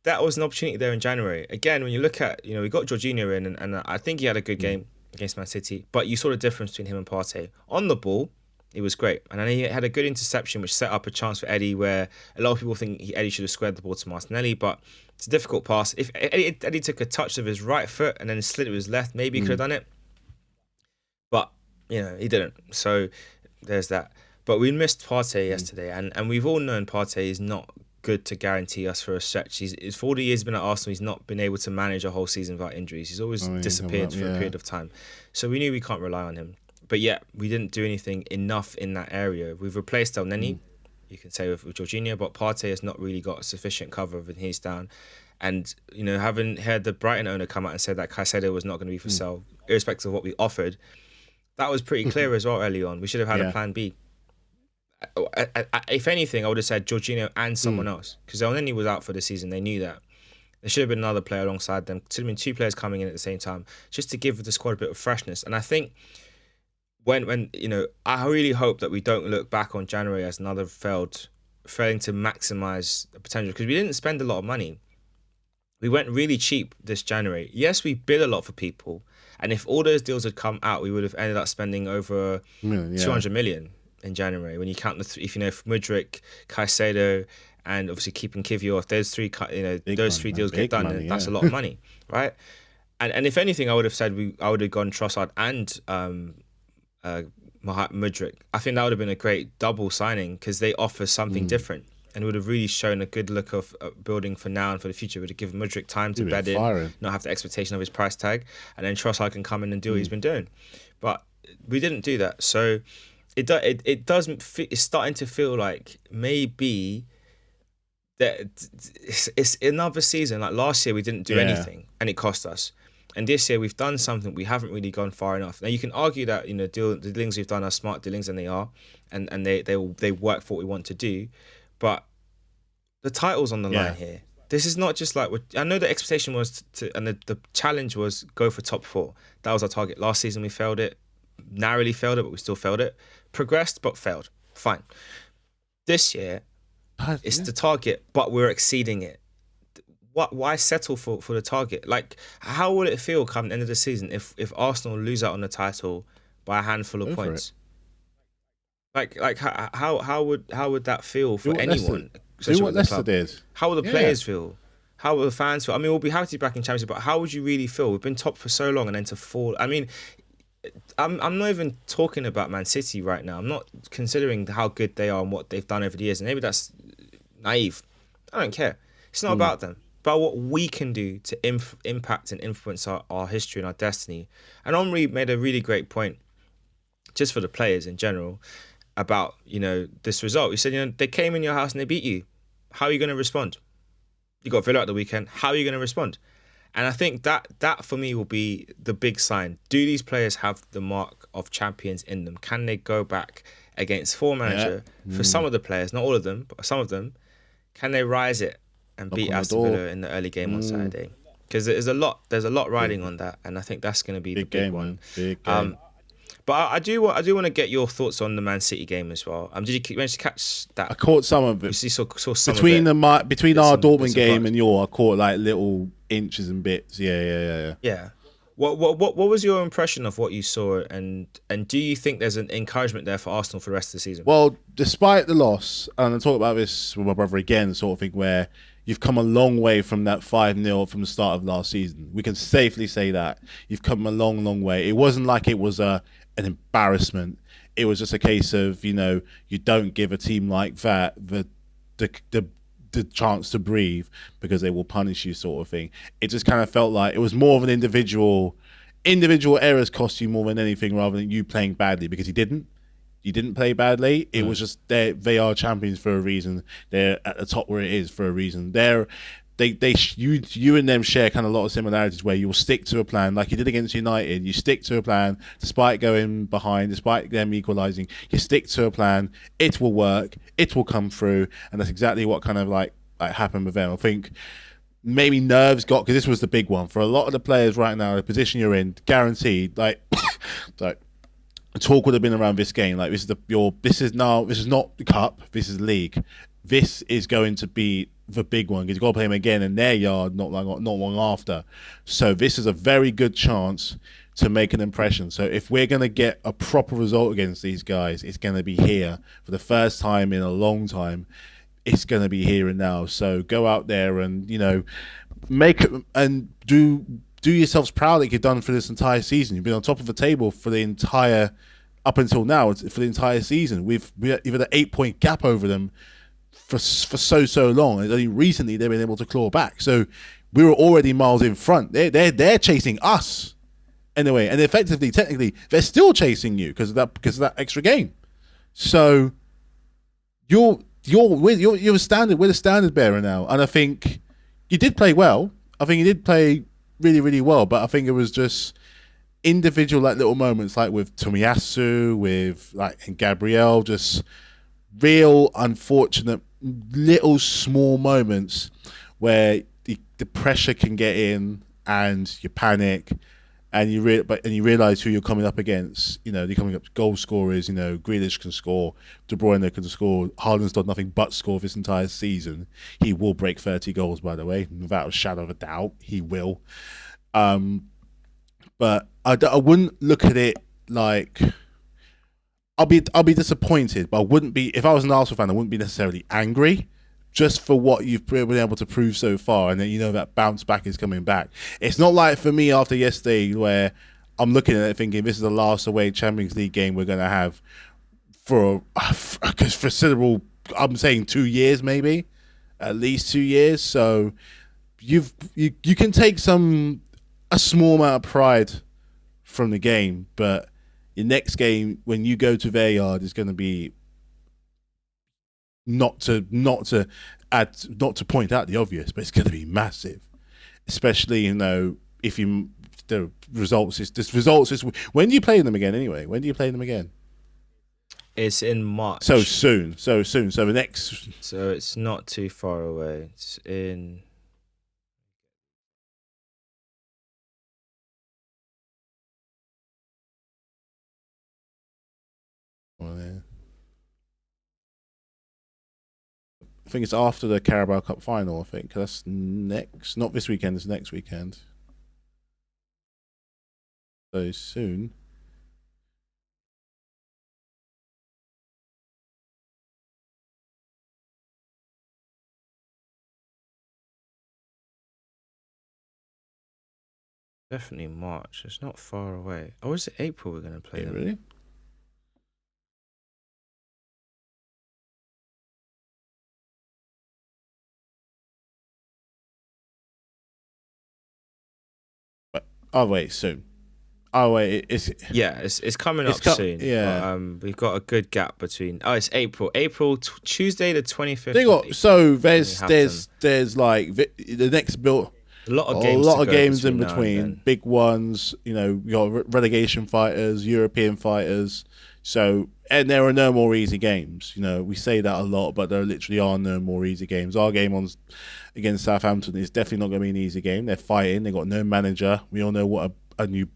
That was an opportunity there in January. Again, when you look at, we got Jorginho in, and I think he had a good
Mm.
game against Man City, but you saw the difference between him and Partey. On the ball, it was great. And then he had a good interception, which set up a chance for Eddie, where a lot of people think Eddie should have squared the ball to Martinelli, but it's a difficult pass. If Eddie took a touch of his right foot and then slid it with his left, maybe he could have
Mm.
done it. But, he didn't. So there's that. But we missed Partey
Mm.
yesterday, and we've all known Partey is not good to guarantee us for a stretch. He's 40 years been at Arsenal. He's not been able to manage a whole season without injuries. He's always disappeared for a period of time. So we knew we can't rely on him. But yet, we didn't do anything enough in that area. We've replaced El Neni, you can say, with Jorginho, but Partey has not really got sufficient cover when he's down. And, having heard the Brighton owner come out and say that Caicedo was not going to be for sale, irrespective of what we offered, that was pretty clear as well early on. We should have had a
Yeah.
plan B. If anything, I would have said Jorginho and someone else, because El Neni was out for the season. They knew that. There should have been another player alongside them. Should have been two players coming in at the same time, just to give the squad a bit of freshness. And I think when I really hope that we don't look back on January as another failing to maximize the potential, because we didn't spend a lot of money. We went really cheap this January. Yes, we bid a lot for people, and if all those deals had come out, we would have ended up spending over
Yeah.
200 million in January. When you count if Mudryk, Caicedo, and obviously keeping Kivior, if those three
Big
those
money,
three
man.
deals get
Big
done,
money,
then that's
yeah.
a lot of money, right? And if anything, I would have said I would have gone Trossard and Mudryk. I think that would have been a great double signing, because they offer something different, and would have really shown a good look of building for now and for the future. Would have given Mudryk time to
You've
bed
been
in,
firing.
not have the expectation of his price tag, and then Trossard can come in and do what he's been doing. But we didn't do that, so it's starting to feel like maybe that it's another season. Like last year, we didn't do
Yeah.
anything, and it cost us. And this year, we've done something. We haven't really gone far enough. Now, you can argue that the dealings we've done are smart dealings, and they are, and they work for what we want to do. But the title's on the
Yeah.
line here. This is not just like I know the expectation was and the challenge was go for top four. That was our target. Last season we failed it, narrowly failed it, but we still failed it. Progressed but failed. Fine. This year it's
Yeah.
the target, but we're exceeding it. Why settle for the target? Like, how will it feel come the end of the season if Arsenal lose out on the title by a handful of
Go for
points? Like how would that feel
Do
for
what Leicester,
anyone,
do
especially
what
with the
Leicester
club?
did.
How will the
Yeah.
players feel? How will the fans feel? I mean, we'll be happy to be back in Championship, but how would you really feel? We've been top for so long, and then to fall. I mean, I'm not even talking about Man City right now. I'm not considering how good they are and what they've done over the years, and maybe that's naive. I don't care. It's not about them. About what we can do to impact and influence our history and our destiny. And Omri made a really great point, just for the players in general, about this result. He said, they came in your house and they beat you. How are you going to respond? You got Villa at the weekend. How are you going to respond? And I think that for me will be the big sign. Do these players have the mark of champions in them? Can they go back against former manager? For some of the players, not all of them, but some of them, can they rise it and
Knock
beat
on the
Aston
door.
Villa in the early game on Saturday? Because there's a lot riding on that, and I think that's going to be the
Big
big
game,
one.
man. Big game.
But I do want to get your thoughts on the Man City game as well. Did you manage to catch
I
that?
caught some of
You
it
saw some
between
of it.
between
Bits
our
and- bits
Dortmund
and
game
parts.
and your. I caught like little inches and bits. Yeah.
Yeah. What was your impression of what you saw, and do you think there's an encouragement there for Arsenal for the rest of the season?
Well, despite the loss, and I talk about this with my brother again, sort of thing where you've come a long way from that 5-0 from the start of last season. We can safely say that. You've come a long, long way. It wasn't like it was an embarrassment. It was just a case of, you don't give a team like that the, the, the chance to breathe because they will punish you, sort of thing. It just kind of felt like it was more of an individual errors cost you more than anything rather than you playing badly, because you didn't play badly. It was just they are champions for a reason. They're at the top where it is for a reason. You and them share kind of a lot of similarities where you'll stick to a plan like you did against United. You stick to a plan despite going behind, despite them equalising. You stick to a plan. It will work. It will come through, and that's exactly what kind of like happened with them. I think maybe nerves got, because this was the big one for a lot of the players right now. The position you're in, guaranteed. Like talk would have been around this game. Like this is not the cup. This is the league. This is going to be the big one because you've got to play them again in their yard not long after. So this is a very good chance to make an impression. So if we're going to get a proper result against these guys, it's going to be here for the first time in a long time. It's going to be here and now. So go out there and make it and do yourselves proud that you've done for this entire season. You've been on top of the table for the entire up until now for the entire season. We've had an 8-point gap over them for so long, and only recently they've been able to claw back. So we were already miles in front. They're chasing us anyway, and effectively, technically, they're still chasing you because of that extra game. So we're the standard bearer now, and I think you did play well. I think you did play really, really well, but I think it was just individual little moments, like with Tomiyasu, and Gabriel, just real unfortunate little small moments where the pressure can get in and you panic and you realize who you're coming up against. You're coming up goal scorers. Grealish can score, De Bruyne can score. Haaland's done nothing but score this entire season. He will break 30 goals, by the way, without a shadow of a doubt. He will. But I wouldn't look at it like I'll be disappointed, but I wouldn't be, if I was an Arsenal fan, I wouldn't be necessarily angry, just for what you've been able to prove so far, and then that bounce back is coming back. It's not like for me after yesterday where I'm looking at it thinking this is the last away Champions League game we're going to have for a considerable, I'm saying 2 years maybe, at least 2 years. So you can take a small amount of pride from the game, but your next game when you go to their yard is going to be not to point out the obvious, but it's going to be massive, especially if the results is when do you play them again anyway? When do you play them again?
It's in March.
So soon. So the next.
So it's not too far away. It's in.
Oh, yeah. I think it's after the Carabao Cup final. I think that's next, not this weekend. It's next weekend. So soon.
Definitely March. It's not far away. Oh, is it April we're going to play them?
Really? Oh wait, soon. Oh wait,
it's coming up soon.
Yeah,
but, we've got a good gap between. Oh, it's April. Tuesday the 25th.
They got so there's like the next build.
A lot of
games in between, big ones. You got relegation fighters, European fighters. So, and there are no more easy games. We say that a lot, but there literally are no more easy games. Our game against Southampton is definitely not going to be an easy game. They're fighting. They got no manager. We all know what a new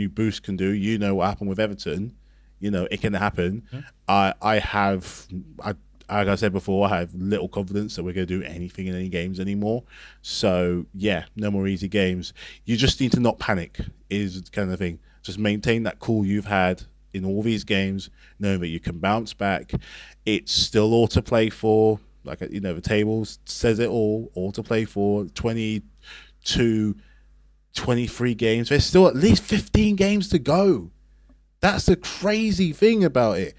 boost can do. What happened with Everton. It can happen. Mm-hmm. Like I said before, I have little confidence that we're going to do anything in any games anymore. So, yeah, no more easy games. You just need to not panic is the kind of thing. Just maintain that cool you've had in all these games, knowing that you can bounce back. It's still all to play for. Like, the table says it all to play for. 22, 23 games. There's still at least 15 games to go. That's the crazy thing about it.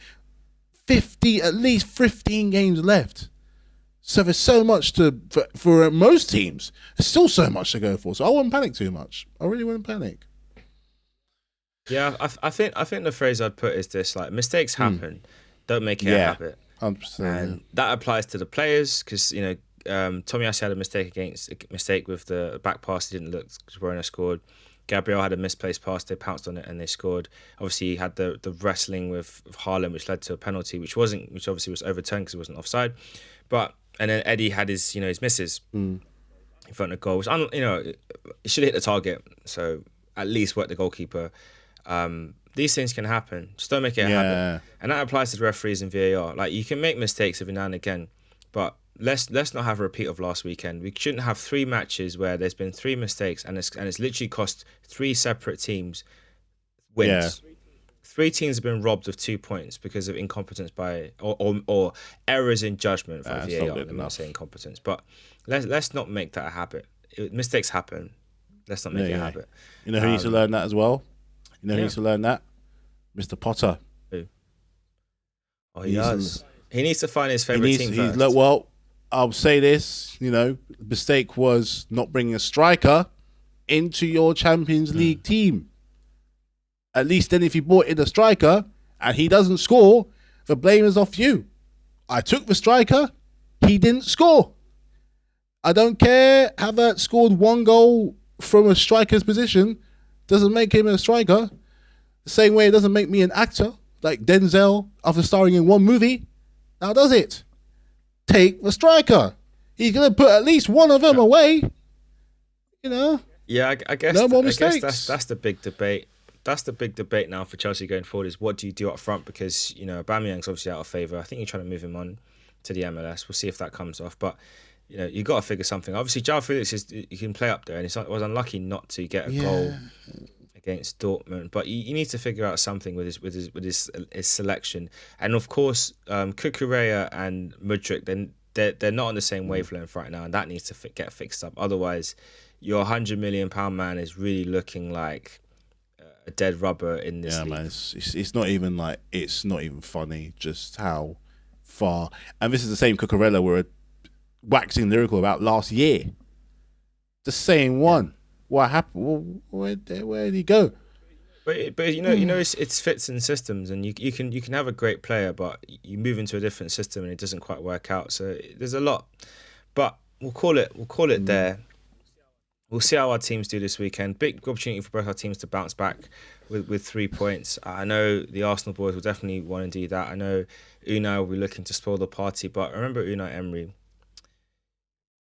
At least 15 games left. So there's so much for most teams. There's still so much to go for. So I wouldn't panic too much. I really wouldn't panic.
Yeah, I think the phrase I'd put is this: like, mistakes happen, don't make it a habit.
100%.
And that applies to the players because Tomiyasu had a mistake with the back pass. He didn't look because Werner scored. Gabriel had a misplaced pass. They pounced on it and they scored. Obviously, he had the wrestling with Haaland, which led to a penalty, which obviously was overturned because it wasn't offside. And then Eddie had his misses in front of goal, which he should have hit the target. So at least work the goalkeeper. These things can happen. Just don't make it a habit. And that applies to the referees and VAR. Like, you can make mistakes every now and again, but let's not have a repeat of last weekend. We shouldn't have 3 matches where there's been 3 mistakes and it's literally cost 3 separate teams wins. Yeah. 3 teams have been robbed of 2 points because of incompetence or errors in judgment from VAR. I'm not saying incompetence, but let's not make that a habit. Mistakes happen. Let's not make it a habit.
You know who needs to learn that as well? You know who needs to learn that? Mr. Potter.
Who? Oh, he does. He needs to find his favourite team first.
Well, I'll say this. Mistake was not bringing a striker into your Champions League team. At least then if you brought in a striker and he doesn't score, the blame is off you. I took the striker. He didn't score. I don't care. Havertz scored 1 goal from a striker's position. Doesn't make him a striker. The same way it doesn't make me an actor like Denzel after starring in 1 movie. Now does it? Take the striker. He's going to put at least one of them away.
Yeah, I guess.
No more
mistakes.
Guess
that's the big debate. That's the big debate now for Chelsea going forward is what do you do up front? Because, Aubameyang's obviously out of favour. I think you're trying to move him on to the MLS. We'll see if that comes off. But, you got to figure something. Obviously, João Felix, he can play up there. And he was unlucky not to get a goal against Dortmund. But you need to figure out something with his selection. And, of course, Cucurella and Mudryk, they're not on the same wavelength right now. And that needs to get fixed up. Otherwise, your £100 million man is really looking like a dead rubber in this league.
Man, it's not even funny just how far. And this is the same Cucurella we were waxing lyrical about last year. The same one. What happened? Where did he go?
But it's fits and systems, and you can have a great player, but you move into a different system and it doesn't quite work out. So there's a lot, but we'll call it there. We'll see how our teams do this weekend. Big opportunity for both our teams to bounce back with 3 points. I know the Arsenal boys will definitely want to do that. I know Unai will be looking to spoil the party, but remember Unai Emery.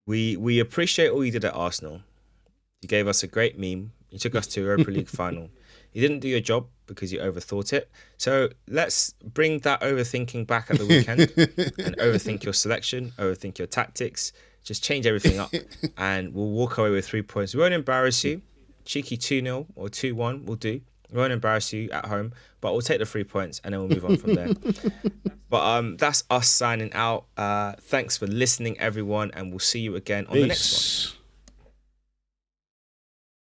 We appreciate all you did at Arsenal. You gave us a great meme. You took us to a Europa League final. You didn't do your job because you overthought it. So let's bring that overthinking back at the weekend and overthink your selection, overthink your tactics. Just change everything up and we'll walk away with 3 points. We won't embarrass you. Cheeky 2-0 or 2-1 will do. We won't embarrass you at home, but we'll take the 3 points and then we'll move on from there. But that's us signing out. Thanks for listening, everyone, and we'll see you again on the next one.